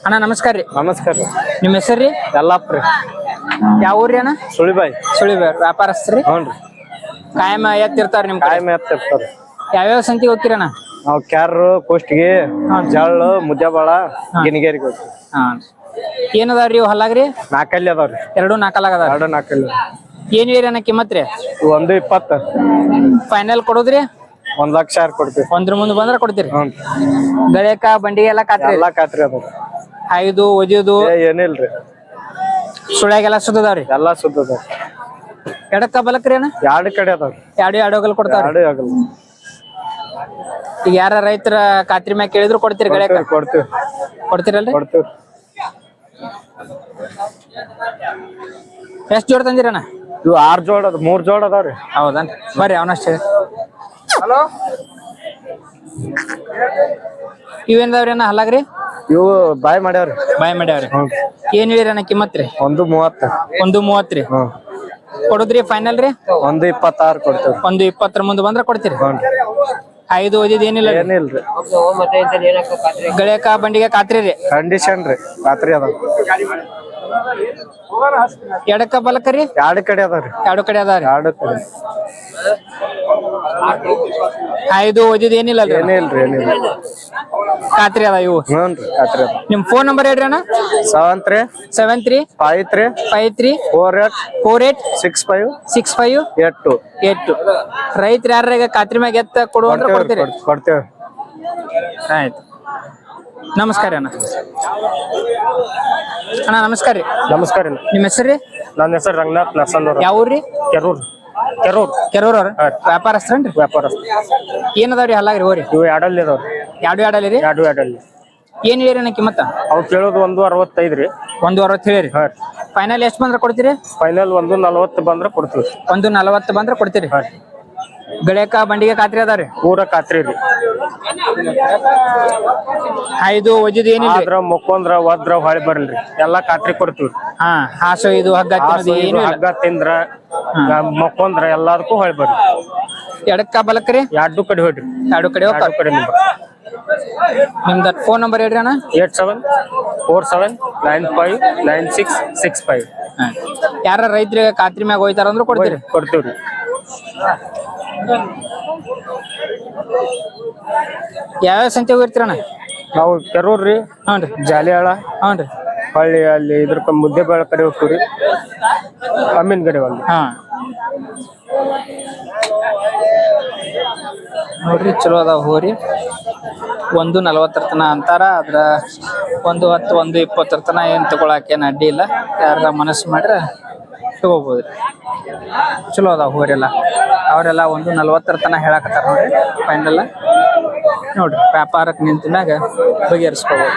ಅಣ್ಣ ನಮಸ್ಕಾರ ರೀ. ನಮಸ್ಕಾರ ರೀ. ನಿಮ್ಮ ಹೆಸರು ರೀ? ಯಲ್ಲಪ್ಪ ರೀ. ಯಾವ ಊರಿ ಅಣ್ಣ? ಸುಳಿಬಾಯಿ. ಸುಳಿಬೇರ್ ವ್ಯಾಪಾರಸ್ತ್ರಿ? ಹ್ಞೂ ರೀ. ಕಾಯಂ ಎತ್ತಿರ್ತಾರ ನಿಮ್ ಕಡೆ? ಕಾಯಂ ಎತ್ತಿರ್ತಾರೆ. ಯಾವ್ಯಾವ ಸಂತಿಗೆ ಹೋಗ್ತೀರಣ್ಣ? ನಾವು ಕ್ಯಾರು, ಕುಷ್ಟಗಿ, ಜಳ್ಳು, ಮುದ್ದೆಬಾಳ, ಗಿನಿಗೇರಿಗೆ ಹೋಗ್ತೀವಿ. ಹಾ. ಏನದಾವ್ರಿ ಇವು ಹಲ್ಲಾಗ್ರಿ? ನಾಲ್ಕಲ್ಲಿ ಅದಾವ್ರಿ. ಎರಡು ನಾಲ್ಕಲ್ಲಾಗದ? ಎರಡು ನಾಲ್ಕಲ್ಲಿ. ಏನ್ ಹೇಳಿ ಅಣ್ಣ ಕಿಮ್ಮತ್ ರೀ? 120. ಫೈನಲ್ ಕೊಡೋದ್ರಿ? 1,00,000 ಕೊಡ್ತೀವಿ. ಒಂದ್ರ ಮುಂದೆ ಬಂದ್ರ ಕೊಡ್ತೀರಿ? ಹ್ಞೂ. ಗಳಿಯಕ ಬಂಡಿಗೆ ಎಲ್ಲ ಖಾತ್ರಿ? ಎಲ್ಲ ಖಾತ್ರಿ ಅದಾವ. ಹಾಯ್ದು ಒದಿಯೋದು ಏನಿಲ್ರಿ. ಸುಳ್ಯಾಗೆಲ್ಲ ಸುದ್ದದಾವ್ರಿ? ಎಲ್ಲ ಸುದ್ದ ಅದಾವ. ಎಡಕ್ಕ ಬಲಕ್ರಿ ಅಣ್ಣ? ಎರಡು ಕಡೆ ಅದಾವ್ರಿ. ಎರಡು ಹೋಗಲ್ ಕೊಡ್ತಾವ್ರಿ? ಎರಡು ಆಗಲ್ಲ. ಈಗ ಯಾರ ರೈತರ ಖಾತ್ರಿ ಮ್ಯಾಗ ಕೇಳಿದ್ರು ಕೊಡ್ತೀರಿ? ಗಳಿಯಕ ಕೊಡ್ತೀವಿ. ಕೊಡ್ತೀರಲ್ರಿ? ಕೊಡ್ತೀವಿ. ಎಷ್ಟ್ ಜೋಡ್ ತಂದಿರಣ್ಣ? ಇವು 6 ಜೋಡ್ ಅದ, 3 ಜೋಡ್ ಅದಾವ್ರಿ. ಹೌದನ್ ಬರ್ರಿ ಅವನಷ್ಟೇ. ಹಲೋ. ಇವೇನದಾವ್ರಿ ಅಣ್ಣ ಹಲ್ಲಾಗ್ರಿ? ಇವು ಬಾಯ್ ಮಾಡ್ಯಾವ್ರಿ. ಬಾಯ್ ಮಾಡ್ಯಾವ್ರಿ. ಏನ್ ಹೇಳಿರಣ್ಣ ಕಿಮ್ಮತ್ ರೀ? 1,30. 1,30 ರೀ. ಹ್ಮ್. ಕೊಡುದ್ರಿ ಫೈನಲ್ ರೀ? 1,26 ಕೊಡ್ತೇವೆ. 1,20 ಮುಂದೆ ಬಂದ್ರ ಕೊಡ್ತೀರಿ? ಹ್ಞೂ. ಐದು ಓದಿದ್ ಏನಿಲ್ಲ? ಏನಿಲ್ರಿ. ಗಳಿಯಕ ಬಂಡಿಗೆ ಖಾತ್ರಿ ರೀ? ಕಂಡೀಷನ್ ರೀ. ಖಾತ್ರಿ ಅದಾವ. ಎಡಕ್ಕ ಬಲಕ ರೀ? ಎರಡು ಕಡೆ ಅದಾವ್ರಿ. ಎರಡು ಕಡೆ ಅದಾವ್ರಿ. ಎರಡು ಕಡೆ. ಐದು ಓದಿದ್ ಏನಿಲ್ಲ? ಏನಿಲ್ರಿ. ಏನಿಲ್ಲ. ಖಾತ್ರಿ ಅದ ಇವು? ಹ್ಞೂ ರೀ. ಖಾತ್ರಿ ಅದ. ನಿಮ್ ಫೋನ್ ನಂಬರ್ ಹೇಳ್ರಿ ಅಣ್ಣ? 73 53 48 48 65 65 82. ರೈತರ ಯಾರ ಖಾತ್ರಿ ಮ್ಯಾಗ ಎತ್ತ ಕೊಡು ಅಂದ್ರೆ ಕೊಡ್ತೀರಿ? ಕೊಡ್ತೇವೆ. ಆಯ್ತು. ನಮಸ್ಕಾರ ಅಣ್ಣ. ಅಣ್ಣ ನಮಸ್ಕಾರ ರೀ. ನಮಸ್ಕಾರ. ನಿಮ್ಮ ಹೆಸರು ರೀ? ನನ್ನ ಹೆಸರು ರಂಗನಾಥ್ ನರ್ಸಂದವ್ರು. ಯಾವ ಊರ್ರಿ? ಕೆರೂರ್. ಕೆರೂರ್ ಅವ್ರ ವ್ಯಾಪಾರಸ್ತ್ರೇನ್ರಿ? ವ್ಯಾಪಾರಸ್ಥ. ಏನದಾವ್ರಿ ಹಲ್ಲಾಗ್ರಿ ಹೋರಿ? ಇವು ಎರಡಲ್ಲಿ ಅದಾವ್ರಿ. ಎರಡು ಎರಡಲ್ಲಿ ರೀ? ಎರಡಲ್ಲಿ. ಏನ್ ಹೇಳಿರಿ ಕಿಮ್ಮತ್ತ? ಅವು ಕೇಳೋದು 1,65 ರೀ. 1,60 ಹೇಳಿರಿ? ಫೈನಲ್ ಎಷ್ಟು ಬಂದ್ರೆ ಕೊಡ್ತೀರಿ? ಫೈನಲ್ 1,40 ಬಂದ್ರೆ ಕೊಡ್ತೀವಿ. 1,40 ಬಂದ್ರೆ ಕೊಡ್ತೀರಿ? ಗಳಿಯಕ ಬಂಡಿಗೆ ಖಾತ್ರಿ ಅದಾವ್ರಿ? ಪೂರ ಖಾತ್ರಿ ರೀ. ಐದು ಒಜಿದ್ ಏನಿಲ್ಲ? ಆದ್ರ ಮುಕ್ಕೊಂದ್ರ ಒದ್ರ ಹೊಳಿ ಬರಲ್ರಿ. ಎಲ್ಲಾ ಖಾತ್ರಿ ಕೊಡ್ತೀವಿ. ಹಾ. ಹಾಸು ಇದು ಹಗ್ಗ ತಿನ್ನೋದು ಹಗ್ಗ ತಿಂದ್ರ ಮಕ್ಕೊಂದ್ರ ಎಲ್ಲದಕ್ಕೂ ಹೊಳಿ ಬರ್ರಿ. ಎಡಕ್ಕ ಬಲಕ್ರಿ? ಎರಡು ಕಡೆ ಹೊಡ್ರಿ. ಎರಡು ಕಡೆ ಹೋಗ್ತಾರ. ನಿಮ್ದ ಫೋನ್ ನಂಬರ್ ಹೇಳ್ರಿ ಅಣ್ಣ? 8747959665. ಯಾರ ರೈತರಿಗೆ ಖಾತ್ರಿ ಮ್ಯಾಗ ಹೋಯ್ತಾರ ಅಂದ್ರೆ ಕೊಡ್ತೀರಿ? ಕೊಡ್ತೀವ್ರಿ. ಯಾವ್ಯಾವ ಸಂತೆ ಹೋಗಿರ್ತೀರಣ್ಣ? ನಾವು ಕೆರೂರ್ ರೀ. ಹ್ಞೂ ರೀ. ಜಾಲಿಯಾಳ. ಹ್ಞೂ ರೀ. ಹಳ್ಳಿ ಅಲ್ಲಿ ಇದ್ರ ಮುದ್ದೆಬಾಳ ಕಡೆ ಹೋಗ್ತೀವ್ರಿ. ಅಮ್ಮಿನ ಕಡೆ ಒಂದು. ಹಾ ನೋಡ್ರಿ ಚಲೋ ಅದಾವ ಹೋರಿ. 1,40 ತನ ಅಂತಾರ. ಅದ್ರ 1,10 1,20 ತನ ಏನ್ ತಗೊಳಕೇನ್ ಅಡ್ಡಿ ಇಲ್ಲ. ಯಾರ ಮನಸ್ಸು ಮಾಡ್ರೆ ತಗೋಬಹುದ್ರಿ. ಚಲೋ ಅದಾವ ಹೋರೆಲ್ಲ. ಅವರೆಲ್ಲ 1,40 ತನ ಹೇಳಕತ್ತಾರ ನೋಡ್ರಿ. ಫೈನಲ್ ನೋಡ್ರಿ ವ್ಯಾಪಾರಕ್ಕೆ ನಿಂತ ಮ್ಯಾಗ ಬಗೆಹರಿಸ್ಕೋಬಹುದು.